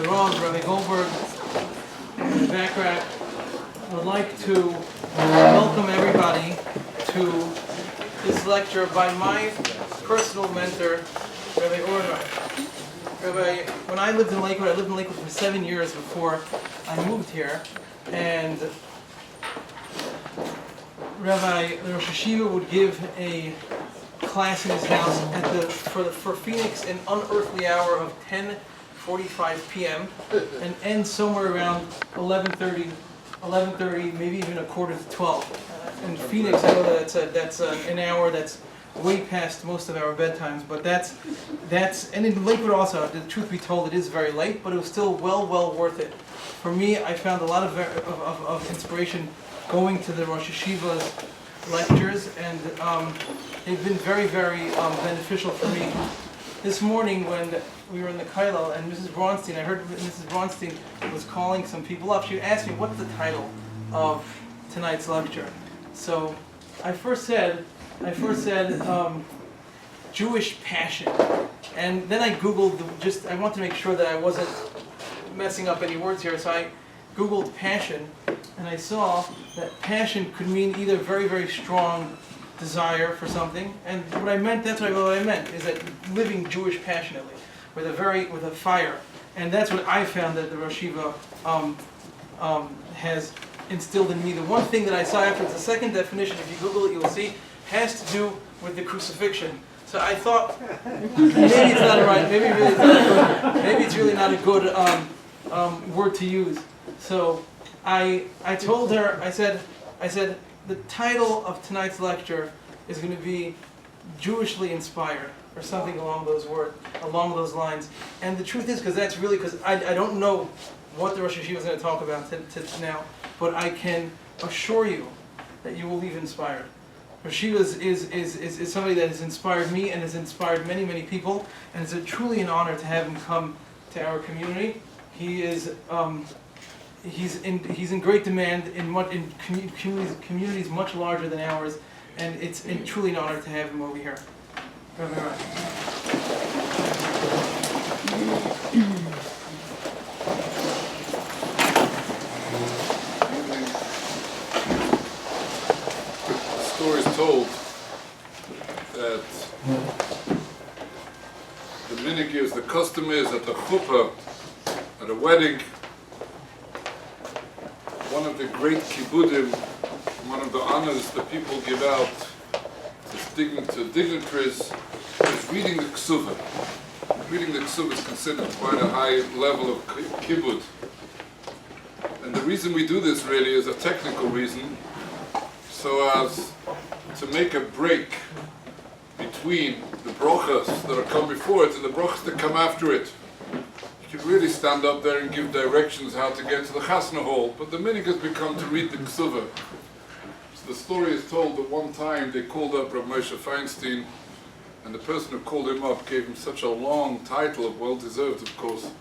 Rav, Rabbi Goldberg, in the background. I would like to welcome everybody to this lecture by my personal mentor, Rabbi Ornar. Rabbi, when I lived in Lakewood for 7 years before I moved here, and Rabbi Rosh Hashiva would give a class in his house for Phoenix an unearthly hour of 10:45 p.m. and end somewhere around 11:30, maybe even a quarter to 12. In Phoenix, I know that's an hour that's way past most of our bedtimes, but that's and in Lakewood also. The truth be told, it is very late, but it was still well worth it. For me, I found a lot of inspiration going to the Rosh Hashiva's lectures, and they've been very beneficial for me. This morning when we were in the Kailal and Mrs. Bronstein, I heard Mrs. Bronstein was calling some people up. She asked me, what's the title of tonight's lecture? So I first said Jewish passion, and then I Googled, I wanted to make sure that I wasn't messing up any words here, so I Googled passion, and I saw that passion could mean either very strong desire for something, and what I meant, that's what I meant, is that living Jewish passionately, with a fire, and that's what I found that the Rosh Hashiva has instilled in me. The one thing that I saw afterwards, the second definition, if you Google it, you'll see, has to do with the crucifixion. So I thought, maybe it's not right, maybe it's really not a good word to use. So I told her, I said, the title of tonight's lecture is going to be Jewishly Inspired, or something along those lines. And the truth is, because I don't know what the Rosh Hashiva is going to talk about now, but I can assure you that you will leave inspired. Rosh Hashiva is somebody that has inspired me and has inspired many people, and it's truly an honor to have him come to our community. He is he's in great demand in communities much larger than ours, and it's truly an honor to have him over here. The story is told that the minhag is, the custom is at the chuppah, at a wedding, one of the great kibbudim, one of the honors that people give out to dignitaries is reading the ksuva. Reading the ksuva is considered quite a high level of kibbud. And the reason we do this really is a technical reason, so as to make a break between the brochas that are come before it and the brochas that come after it. You could really stand up there and give directions how to get to the chasna hall, but the minhag has become to read the ksuva. So the story is told that one time they called up Rav Moshe Feinstein, and the person who called him up gave him such a long title, well-deserved of course,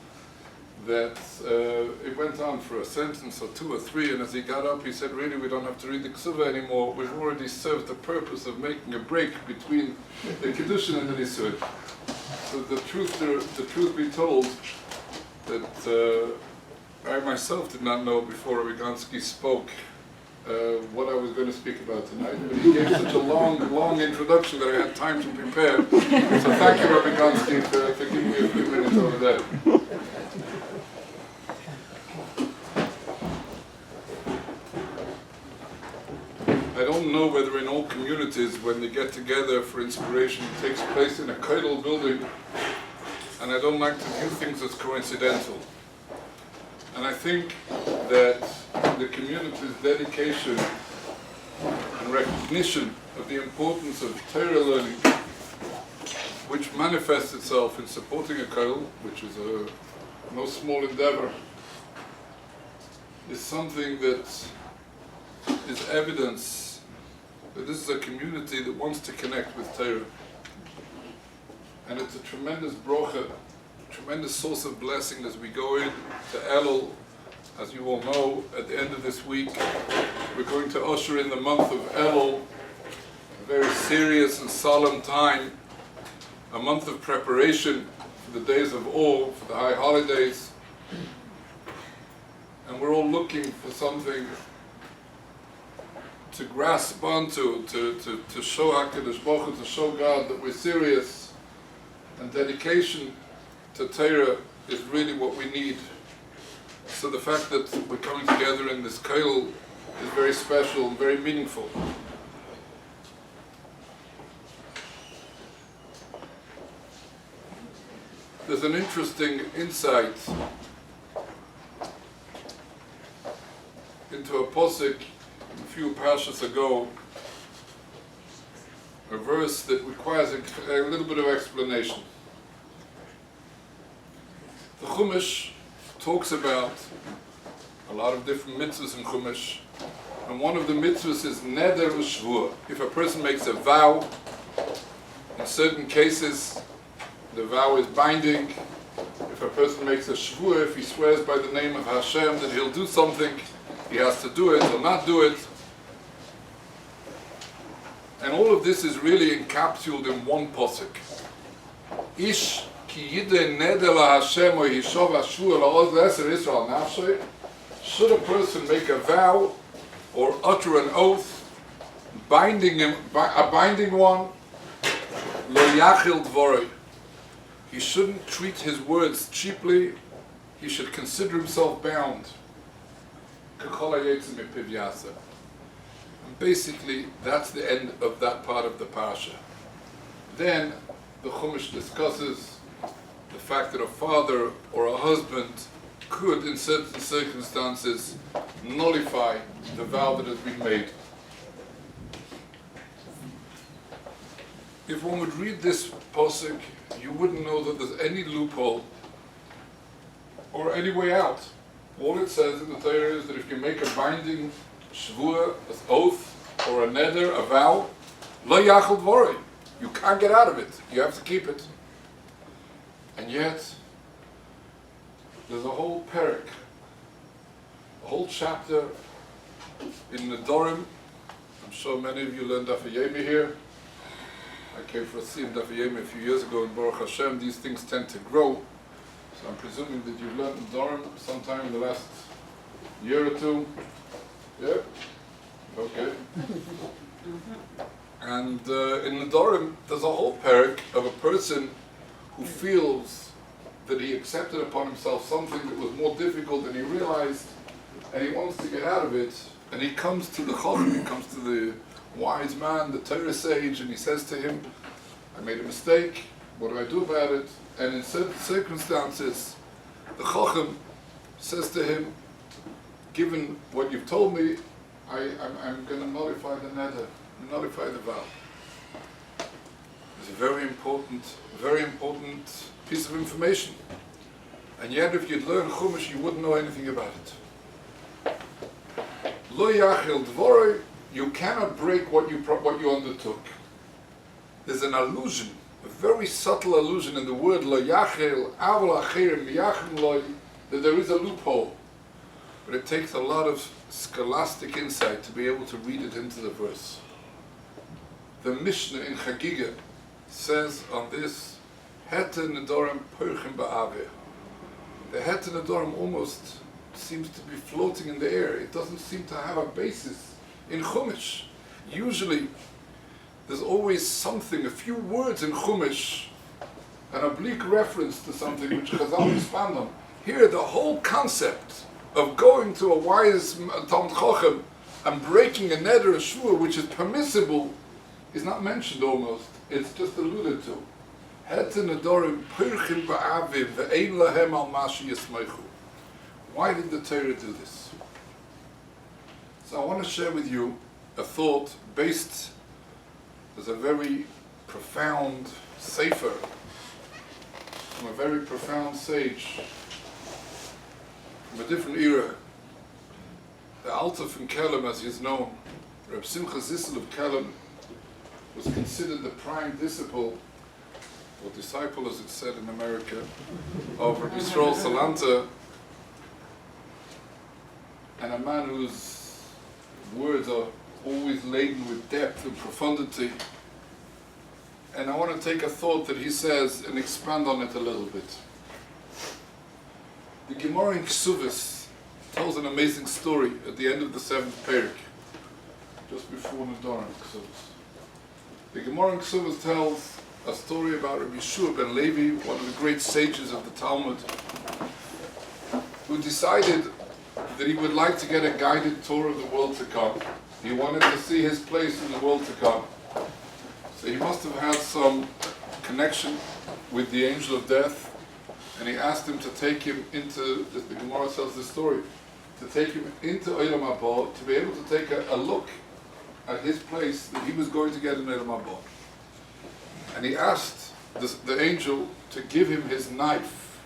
that it went on for a sentence or two or three, and as he got up he said, really, we don't have to read the ksuva anymore, we've already served the purpose of making a break between the kiddushin and the nisuin. So the truth be told, that I myself did not know before Rabigansky spoke what I was going to speak about tonight, but he gave such a long introduction that I had time to prepare. So thank you, Rabigansky, for giving me a few minutes over there. I don't know whether in all communities, when they get together for inspiration, it takes place in a kollel building, and I don't like to view things as coincidental. And I think that the community's dedication and recognition of the importance of Torah learning, which manifests itself in supporting a kollel, which is no small endeavor, is something that is evidence that this is a community that wants to connect with Torah. And it's a tremendous brocha, tremendous source of blessing as we go in to Elul. As you all know, at the end of this week, we're going to usher in the month of Elul, a very serious and solemn time, a month of preparation for the days of awe, for the high holidays, And we're all looking for something to grasp onto, to show HaKadosh Baruch Hu, to show God that we're serious. And dedication to Torah is really what we need. So the fact that we're coming together in this kollel is very special and very meaningful. There's an interesting insight into a posuk a few parshas ago, a verse that requires a little bit of explanation. The Chumash talks about a lot of different mitzvahs in Chumash, and one of the mitzvahs is neder u'shvur. If a person makes a vow, in certain cases the vow is binding. If a person makes a shvur, if he swears by the name of Hashem that he'll do something, he has to do it or not do it. And all of this is really encapsulated in one posuk. Ish ki yideh neder la Hashem or yishov hashvur la'oz leser Yisrael nafshay. Should a person make a vow or utter an oath, a binding one, lo yachil dvorei. He shouldn't treat his words cheaply. He should consider himself bound. And basically, that's the end of that part of the parsha. Then the Chumash discusses the fact that a father or a husband could, in certain circumstances, nullify the vow that has been made. If one would read this posuk, you wouldn't know that there's any loophole or any way out. All it says in the Torah is that if you make a binding shvur, an oath, or a neder, a vow, lo yachal dvorei, you can't get out of it. You have to keep it. And yet, there's a whole parak, a whole chapter in Nedarim. I'm sure many of you learned Daf Yomi here. I came for a siyum Daf Yomi a few years ago, and Baruch Hashem, these things tend to grow. So I'm presuming that you've learned Nedarim sometime in the last year or two. Yeah? Okay. And in Nedarim, there's a whole parak of a person who feels that he accepted upon himself something that was more difficult than he realized, and he wants to get out of it, and he comes to the Chacham, he comes to the wise man, the Torah sage, and he says to him, I made a mistake, what do I do about it? And in certain circumstances, the Chacham says to him, given what you've told me, I'm going to nullify the neder, nullify the vow. It's a very important piece of information. And yet if you'd learn Chumash, you wouldn't know anything about it. Lo yachil dvorei, you cannot break what you undertook. There's an allusion, a very subtle allusion in the word lo yachil, aval achirim yachim lo, that there is a loophole. But it takes a lot of scholastic insight to be able to read it into the verse. The Mishnah in Chagiga says on this, Hete Nedarim Perchim Ba'aveh. The Hete Nedarim almost seems to be floating in the air. It doesn't seem to have a basis in Chumash. Usually, there's always something, a few words in Chumash, an oblique reference to something which Chazal expand on. Here, the whole concept of going to a wise Talmid Chacham and breaking a neder, a shvur, which is permissible, is not mentioned almost. It's just alluded to. Why did the Torah do this? So I want to share with you a thought based, there's a very profound sefer from a very profound sage from a different era. The Alter from Kelm, as he is known, Reb Simcha Zissel of Kelm, was considered the prime disciple, or disciple as it's said in America, of Rabbi Yisrael Salanter, and a man whose words are always laden with depth and profundity. And I want to take a thought that he says and expand on it a little bit. The Gemara in Ksuvas tells an amazing story at the end of the 7th Perek, just before Nadarim Ksuvas. The Gemara in Ksuvas tells a story about Rabbi Yeshua ben Levi, one of the great sages of the Talmud, who decided that he would like to get a guided tour of the world to come. He wanted to see his place in the world to come. So he must have had some connection with the angel of death, and he asked him to take him into, the Gemara tells this story, to take him into Olam Haba, to be able to take a look at his place that he was going to get in Olam Haba. And he asked the angel to give him his knife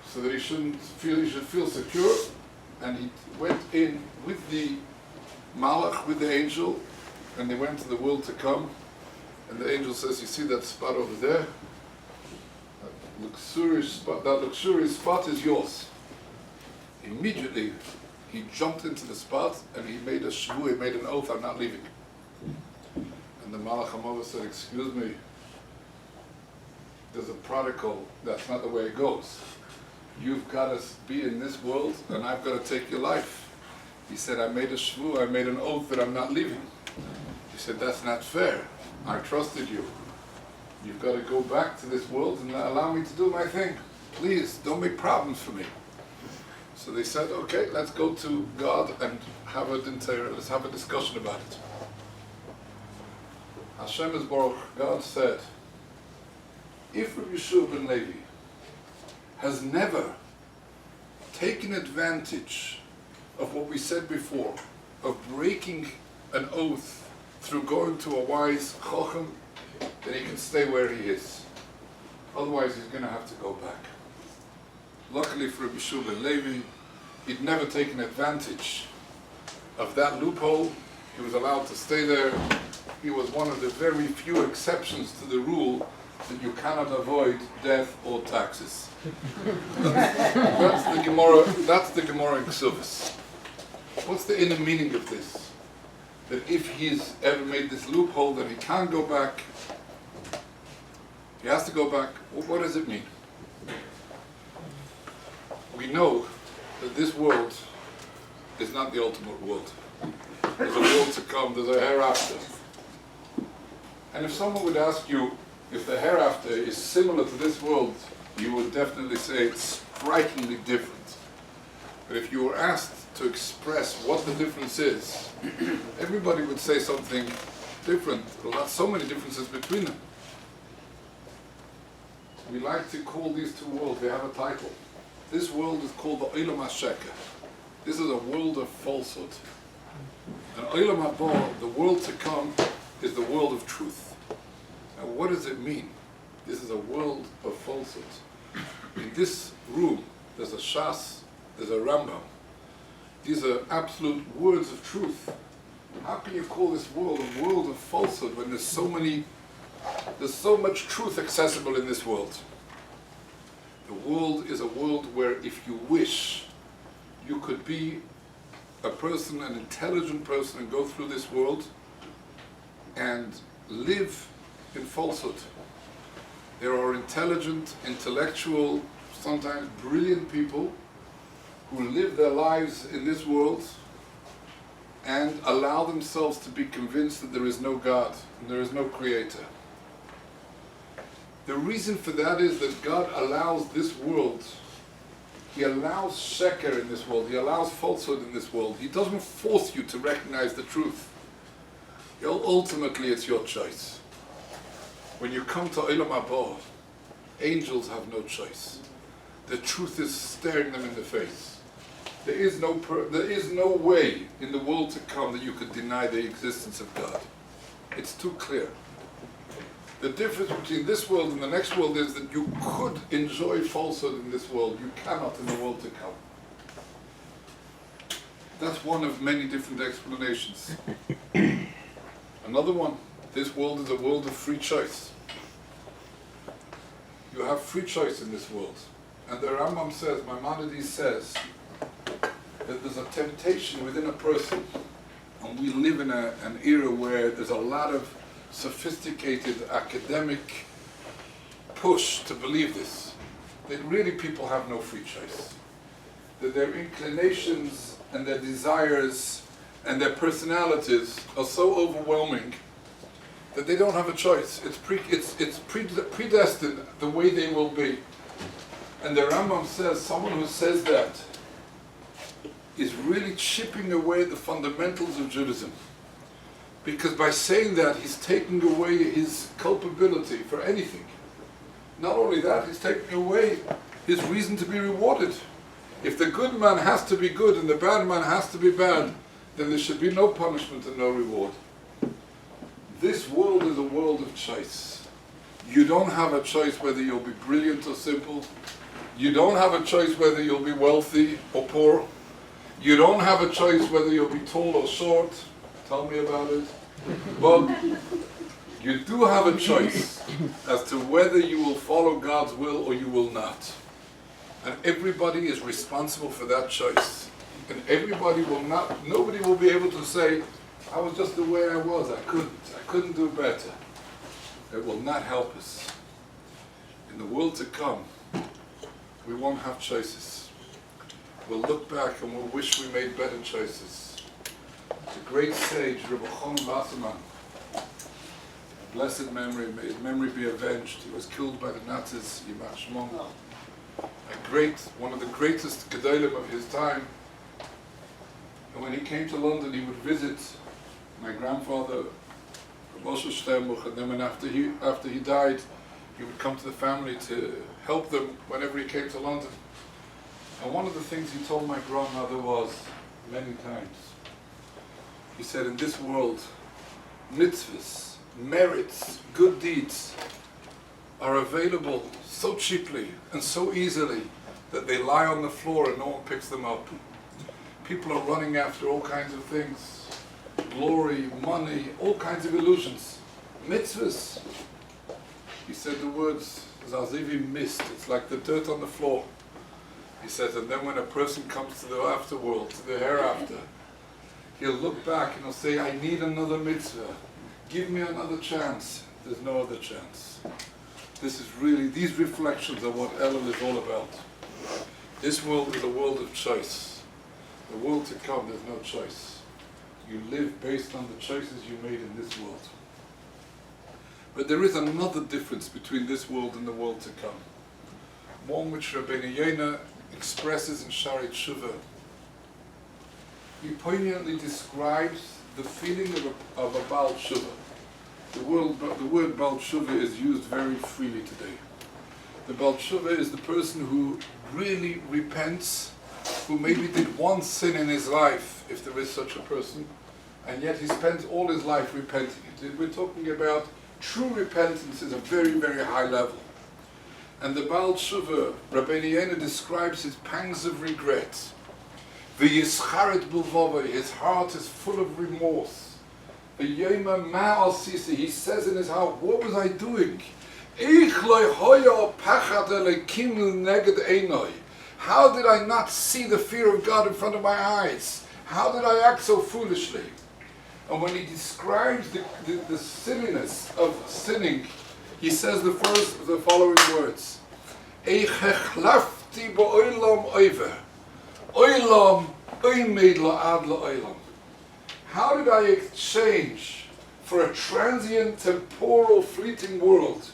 so that he should feel secure, and he went in with the Malach, with the angel, and they went to the world to come. And the angel says, you see that spot over there? That luxurious spot is yours. Immediately, he jumped into the spot and he made a shvu, he made an oath, I'm not leaving. And the Malach HaMoavah said, excuse me, there's a protocol, that's not the way it goes. You've got to be in this world and I've got to take your life. He said, I made a shvu, I made an oath that I'm not leaving. He said, that's not fair. I trusted you. You've got to go back to this world and allow me to do my thing. Please, don't make problems for me. So they said, okay, let's go to God and let's have a discussion about it. Hashem is Baruch, God said, if Rabbi Yeshua ben Levi has never taken advantage of what we said before, of breaking an oath through going to a wise chacham, then he can stay where he is. Otherwise he's going to have to go back. Luckily for Rabbi Yeshua ben Levi, he'd never taken advantage of that loophole. He was allowed to stay there. He was one of the very few exceptions to the rule that you cannot avoid death or taxes. That's the Gemara in Ksuvas. What's the inner meaning of this? That if he's ever made this loophole, that he can't go back. He has to go back. Well, what does it mean? We know that this world is not the ultimate world. There's a world to come, there's a hereafter. And if someone would ask you if the hereafter is similar to this world, you would definitely say it's strikingly different. But if you were asked to express what the difference is, everybody would say something different. There are not so many differences between them. We like to call these two worlds, they have a title. This world is called the Olam HaSheker. This is a world of falsehood. And Olam Haba, the world to come, is the world of truth. Now what does it mean? This is a world of falsehood. In this room, there's a Shas, there's a Rambam. These are absolute words of truth. How can you call this world a world of falsehood when there's so much truth accessible in this world? The world is a world where if you wish, you could be a person, an intelligent person, and go through this world and live in falsehood. There are intelligent, intellectual, sometimes brilliant people who live their lives in this world and allow themselves to be convinced that there is no God and there is no Creator. The reason for that is that God allows this world, He allows sheker in this world, He allows falsehood in this world. He doesn't force you to recognize the truth. Ultimately, it's your choice. When you come to Olam Haba, angels have no choice. The truth is staring them in the face. There is no way in the world to come that you could deny the existence of God. It's too clear. The difference between this world and the next world is that you could enjoy falsehood in this world. You cannot in the world to come. That's one of many different explanations. Another one, this world is a world of free choice. You have free choice in this world. And the Rambam says, Maimonides says, that there's a temptation within a person, and we live in an era where there's a lot of sophisticated academic push to believe this. that really people have no free choice. That their inclinations and their desires and their personalities are so overwhelming that they don't have a choice. It's predestined the way they will be. And the Rambam says, someone who says that is really chipping away the fundamentals of Judaism. Because by saying that, he's taking away his culpability for anything. Not only that, he's taking away his reason to be rewarded. If the good man has to be good and the bad man has to be bad, then there should be no punishment and no reward. This world is a world of choice. You don't have a choice whether you'll be brilliant or simple. You don't have a choice whether you'll be wealthy or poor. You don't have a choice whether you'll be tall or short. Tell me about it. But you do have a choice as to whether you will follow God's will or you will not. And everybody is responsible for that choice. And everybody will not, nobody will be able to say, I was just the way I was, I couldn't do better. It will not help us. In the world to come, we won't have choices. We'll look back and we'll wish we made better choices. The great sage, Rabbi Chaim Wasserman, blessed memory, may his memory be avenged. He was killed by the Nazis, Yimach Shmon. One of the greatest Gedolim of his time. And when he came to London, he would visit my grandfather, Moshe Sternbuch, and then after he died, he would come to the family to help them whenever he came to London. And one of the things he told my grandmother was, many times, he said, in this world, mitzvahs, merits, good deeds are available so cheaply and so easily that they lie on the floor and no one picks them up. People are running after all kinds of things, glory, money, all kinds of illusions. Mitzvahs, he said the words, as if he missed, it's like the dirt on the floor. He says, and then when a person comes to the afterworld, to the hereafter, he'll look back and he'll say, I need another mitzvah. Give me another chance. There's no other chance. This is really, these reflections are what Elul is all about. This world is a world of choice. The world to come, there's no choice. You live based on the choices you made in this world. But there is another difference between this world and the world to come. One which Rabbeinu Yonah expresses in Shari Tshuva. He poignantly describes the feeling of a Baal Tshuva. The word Baal Tshuva is used very freely today. The Baal Tshuva is the person who really repents, who maybe did one sin in his life, if there is such a person, and yet he spent all his life repenting. We're talking about true repentance is a very, very high level. And the Baal Tshuva, Rabbeinu Yonah describes his pangs of regret. V'yischaret b'lvavai, his heart is full of remorse. V'yoma ma'al sisi, he says in his heart, what was I doing? Ich lo hoya pachad elekim neged einoi. How did I not see the fear of God in front of my eyes? How did I act so foolishly? And when he describes the silliness of sinning, he says the following words. Eich hechlafti ba'olam oiver. Oilam oimed la'ad la'olam. How did I exchange for a transient, temporal, fleeting world,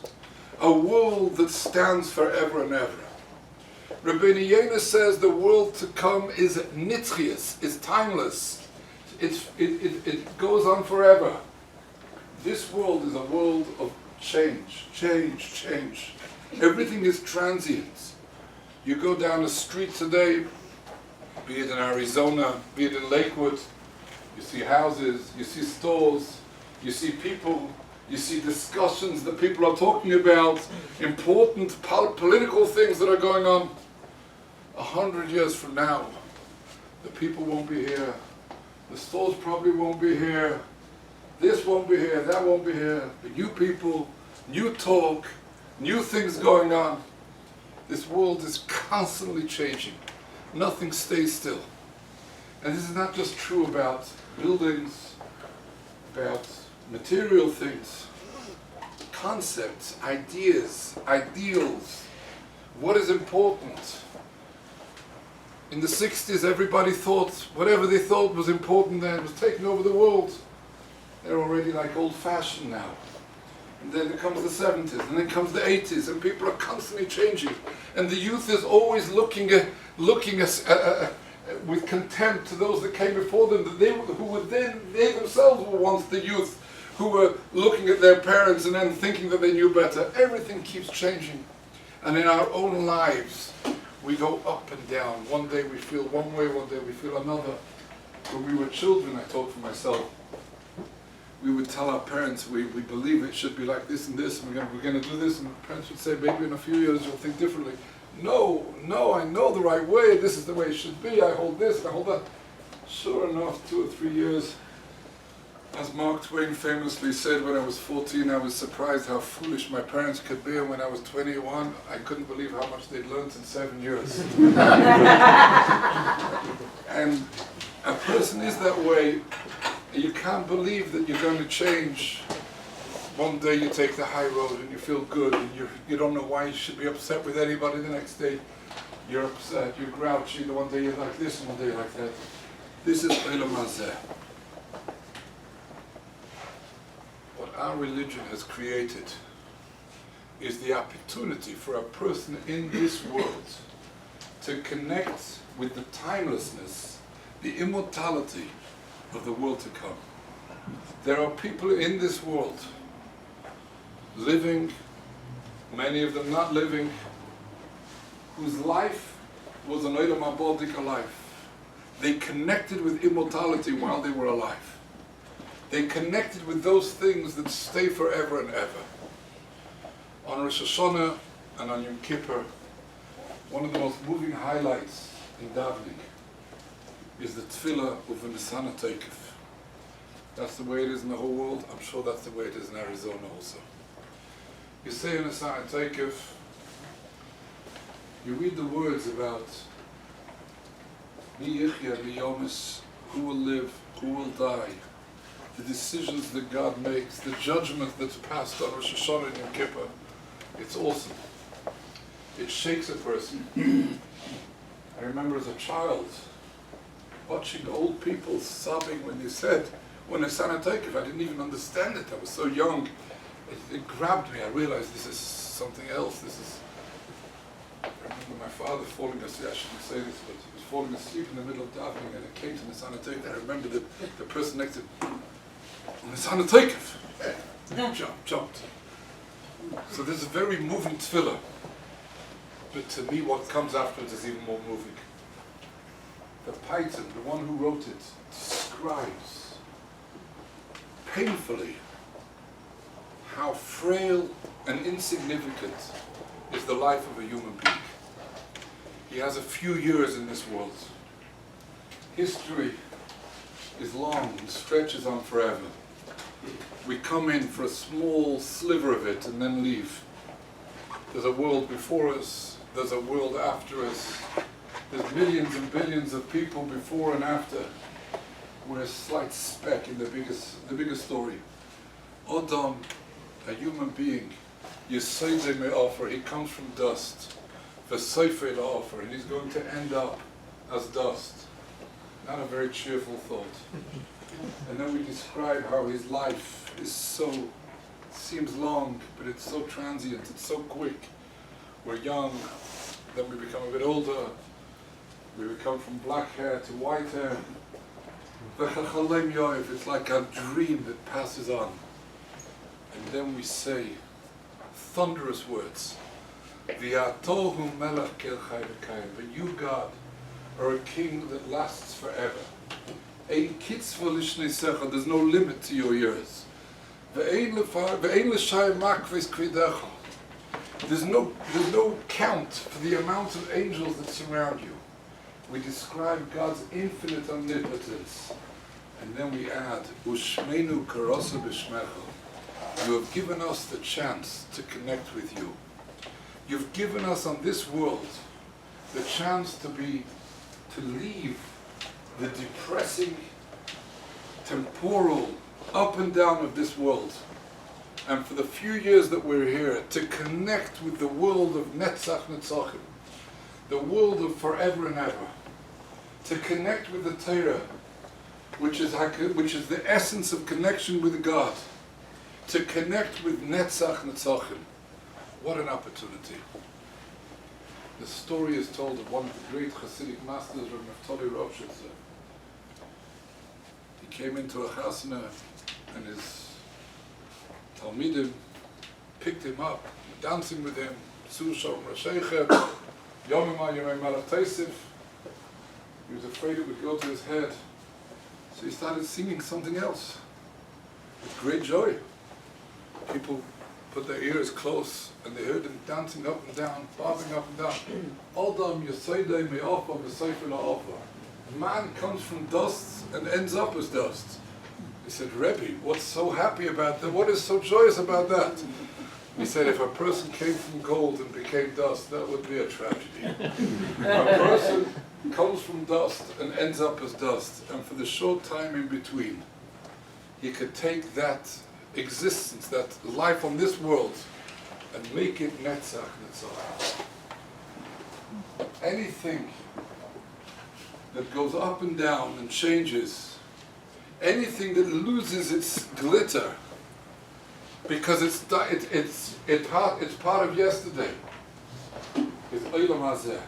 a world that stands forever and ever? Rabbeinu Yonah says the world to come is nitzchias, is timeless. It goes on forever. This world is a world of change. Everything is transient. You go down a street today, be it in Arizona, be it in Lakewood, you see houses, you see stores, you see people, you see discussions that people are talking about, important political things that are going on. 100 years from now, the people won't be here, the stores probably won't be here, this won't be here, that won't be here, but new people, new talk, new things going on. This world is constantly changing. Nothing stays still. And this is not just true about buildings, about material things, concepts, ideas, ideals. What is important? In the 60s, everybody thought whatever they thought was important then was taking over the world. They're already like old-fashioned now. And then comes the 70s, and then comes the 80s, and people are constantly changing. And the youth is always looking with contempt to those that came before them, that they themselves were once the youth, who were looking at their parents and then thinking that they knew better. Everything keeps changing. And in our own lives, we go up and down. One day we feel one way, one day we feel another. When we were children, I talk for myself, we would tell our parents we believe it should be like this and this, and we're going to do this, and parents would say, maybe in a few years you'll think differently. No, I know the right way, this is the way it should be, I hold this, I hold that. Sure enough, 2 or 3 years, as Mark Twain famously said, when I was 14, I was surprised how foolish my parents could be, and when I was 21, I couldn't believe how much they'd learned in 7 years. And a person is that way. You can't believe that you're going to change. One day you take the high road and you feel good, and you don't know why you should be upset with anybody. The next day you're upset, you're grouchy, the one day you're like this and one day you're like that. This is Olam Hazeh. What our religion has created is the opportunity for a person in this world to connect with the timelessness, the immortality of the world to come. There are people in this world living, many of them not living, whose life was an Olam Haba life. They connected with immortality while they were alive. They connected with those things that stay forever and ever. On Rosh Hashanah and on Yom Kippur, one of the most moving highlights in davening is the tefillah of the Nisana Teikef. That's the way it is in the whole world. I'm sure that's the way it is in Arizona also. You say in Nisana Teikef, you read the words about Mi Yichya, Mi Yomis, who will live, who will die, the decisions that God makes, the judgment that's passed on Rosh Hashanah and Yom Kippur. It's awesome. It shakes a person. I remember as a child watching old people sobbing when they said, when Nisana Teikef, I didn't even understand it. I was so young. It grabbed me. I realized this is something else. I remember my father falling asleep. I shouldn't say this, but he was falling asleep in the middle of davening, and it came to Nisana Teikef. I remember the person next to him, Nisana Teikef, jumped. So there's a very moving tefillah. But to me, what comes afterwards is even more moving. The Paitan, the one who wrote it, describes painfully how frail and insignificant is the life of a human being. He has a few years in this world. History is long and stretches on forever. We come in for a small sliver of it and then leave. There's a world before us, there's a world after us. There's millions and billions of people before and after. We're a slight speck in the bigger story. Adam, a human being, Yesodeh me'afar, he comes from dust. V'soifeh la'afar, and he's going to end up as dust. Not a very cheerful thought. And then we describe how his life is seems long, but it's so transient, it's so quick. We're young, then we become a bit older, we become from black hair to white hair. It's like a dream that passes on. And then we say thunderous words. But you, God, are a king that lasts forever. There's no limit to your years. There's no count for the amount of angels that surround you. We describe God's infinite omnipotence. And then we add, Ushmeinu karosa b'shmecha. You have given us the chance to connect with you. You've given us on this world the chance to leave the depressing, temporal, up and down of this world, and for the few years that we're here, to connect with the world of Netzach Netzachim, the world of forever and ever, to connect with the Torah, which is the essence of connection with God, to connect with Netzach Netzachim. What an opportunity. The story is told of one of the great Hasidic masters, Rav Naftali Rovshitzer. He came into a chasna and his Talmidim picked him up, dancing with him, Sur Shalom Rasheichem, Yomimah Yomei Malach Teisif. He was afraid it would go to his head. So he started singing something else with great joy. People put their ears close and they heard him dancing up and down, bobbing up and down. Adam Yoseidei Me'ofa V'Seifel Ha'ofa. Man comes from dust and ends up as dust. He said, Rebbe, what's so happy about that? What is so joyous about that? He said, if a person came from gold and became dust, that would be a tragedy. A person comes from dust and ends up as dust, and for the short time in between, he could take that existence, that life on this world, and make it Netzach Netzach. Anything that goes up and down and changes, anything that loses its glitter, because it's part of yesterday, is Olam Hazeh.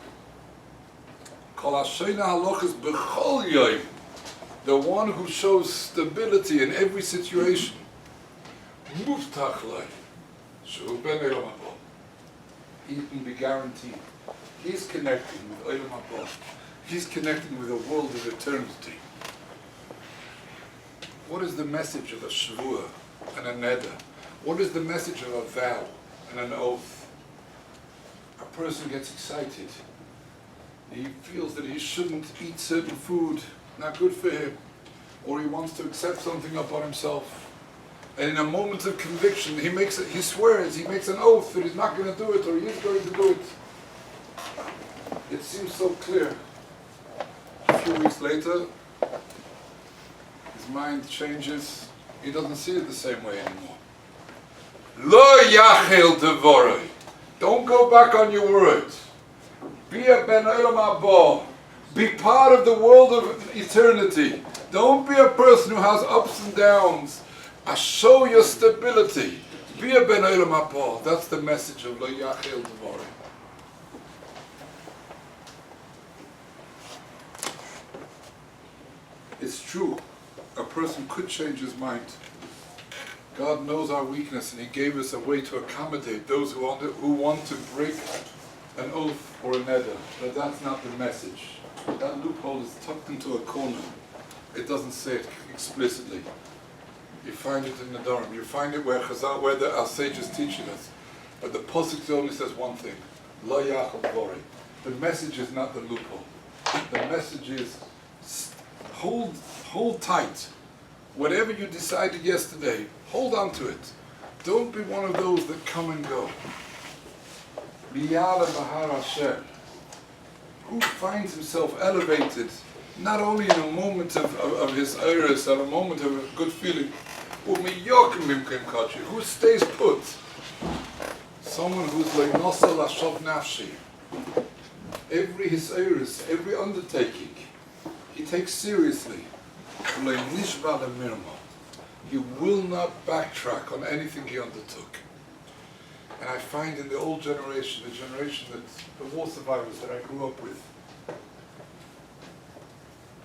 Kol Hashoina Halochos B'chol Yom, the one who shows stability in every situation. Muftach Lei, Shehu Ben Olam Haba. He can be guaranteed. He's connecting with Olam Haba. He's connecting with a world of eternity. What is the message of a shvuah and a neder? What is the message of a vow and an oath? A person gets excited. He feels that he shouldn't eat certain food, not good for him, or he wants to accept something upon himself. And in a moment of conviction, he swears, he makes an oath that he's not going to do it, or he is going to do it. It seems so clear. A few weeks later, his mind changes. He doesn't see it the same way anymore. Lo yachel devorei. Don't go back on your word. Be a ben olam haba. Be part of the world of eternity. Don't be a person who has ups and downs. Show your stability. Be a ben olam haba. That's the message of lo yachel devorei. It's true. A person could change his mind. God knows our weakness, and He gave us a way to accommodate those who want to break an oath or a neder. But that's not the message. That loophole is tucked into a corner. It doesn't say it explicitly. You find it in the Dharm. You find it where Chazal, where our sages teaching us. But the Pasuk only says one thing: Lo yachal dvorei. The message is not the loophole. The message is hold tight. Whatever you decided yesterday, hold on to it. Don't be one of those that come and go. Biyala Bahar Hashem, who finds himself elevated, not only in a moment of his iris, and a moment of a good feeling, who stays put. Someone who's leinosa lashov nafshi. Every his iris, every undertaking, he takes seriously. He will not backtrack on anything he undertook. And I find in the old generation, the generation that the war survivors that I grew up with,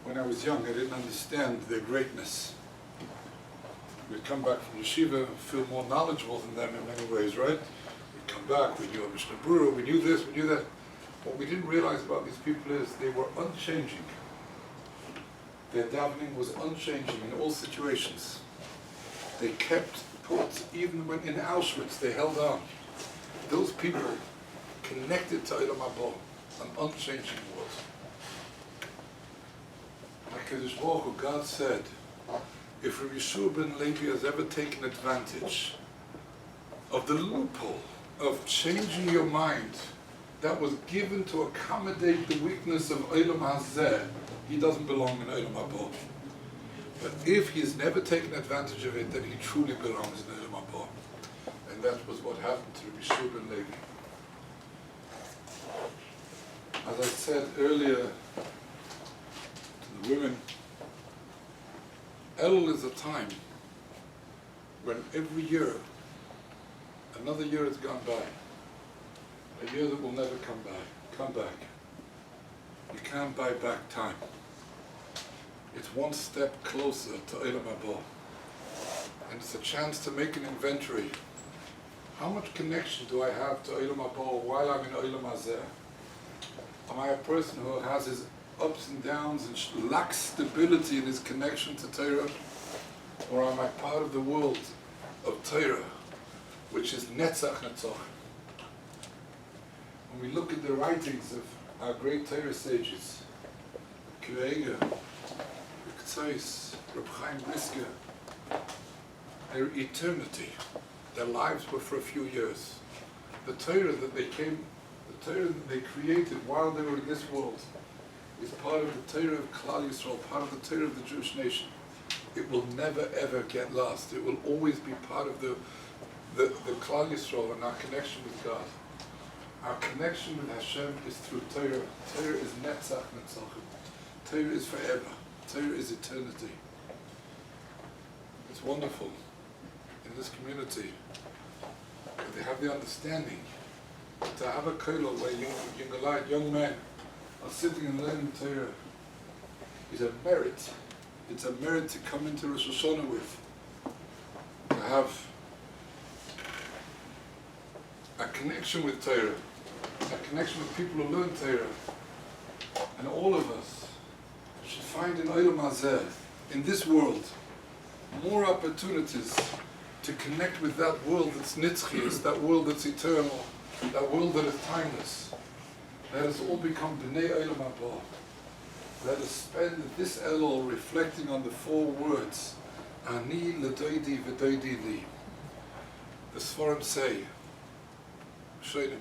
when I was young, I didn't understand their greatness. We'd come back from yeshiva and feel more knowledgeable than them in many ways, right? We'd come back, we knew a Mishnah Berurah, we knew this, we knew that. What we didn't realize about these people is they were unchanging. Their davening was unchanging in all situations. They kept put, even when in Auschwitz, they held on. Those people connected to Olam Haba, an unchanging world. HaKadosh Baruch Hu, God said, if Rabbi Yeshua ben Levi has ever taken advantage of the loophole of changing your mind that was given to accommodate the weakness of Olam Hazeh, he doesn't belong in Olam Haba. But if he has never taken advantage of it, then he truly belongs in Olam Haba. that was what happened to Rabbi Shua ben Levi. As I said earlier to the women, Elul is a time when every year, another year has gone by, a year that will never come back. You can't buy back time. It's one step closer to Olam Haba. And it's a chance to make an inventory. How much connection do I have to Olam Haba while I'm in Olam Hazeh? Am I a person who has his ups and downs and lacks stability in his connection to Torah? Or am I part of the world of Torah, which is Netzach Netzach? When we look at the writings of our great Torah sages, Kuega, Tzais, Reb Chaim Brisker, their eternity, their lives were for a few years. The Torah that they created while they were in this world is part of the Torah of Klal Yisrael, part of the Torah of the Jewish nation. It will never ever get lost. It will always be part of the Klal Yisrael and our connection with God. Our connection with Hashem is through Torah. Torah is Netzach Netzachim. Torah is forever. Torah is eternity. It's wonderful in this community that they have the understanding to have a kollel where young men are sitting and learning Torah is a merit. It's a merit to come into Rosh Hashanah with, to have a connection with Torah, a connection with people who learn Torah. And all of us should find in Olam Hazeh, in this world, more opportunities to connect with that world that's nitzchias, that world that's eternal, that world that is timeless. Let us all become B'nai Olam Haba. Let us spend this Elul reflecting on the four words, Ani l'doidi v'doidi li. The Sforim say, Shainim,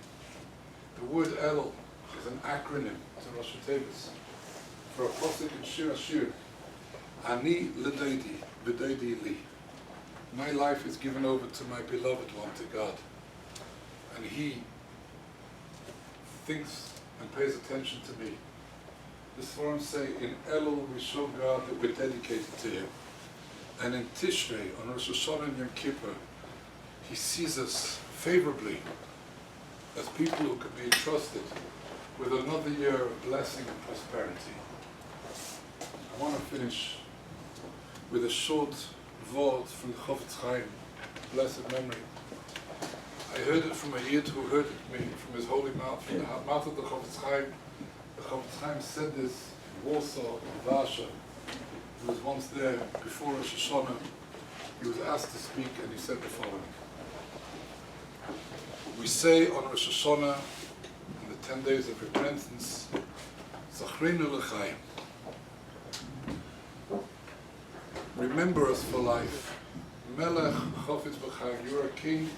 the word Elul is an acronym to Rosh Hashanah for a pasuk in Shir Ashir. Ani l'doidi v'doidi li. My life is given over to my beloved one, to God. And He thinks and pays attention to me. The Sforim say, in Elul we show God that we're dedicated to Him. And in Tishrei, on Rosh Hashanah and Yom Kippur, He sees us favorably as people who can be entrusted with another year of blessing and prosperity. I want to finish with a short word from the Chofetz Chaim, blessed memory. I heard it from a Yid who heard it me from his holy mouth, from the mouth of the Chofetz Chaim. The Chofetz Chaim said this in Warsaw, in Varsha. He was once there before Rosh Hashanah. He was asked to speak and he said the following. We say on Rosh Hashanah, in the 10 days of repentance, Zachreinu l'chaim. Remember us for life. Melech Chofetz B'chaim, you are a king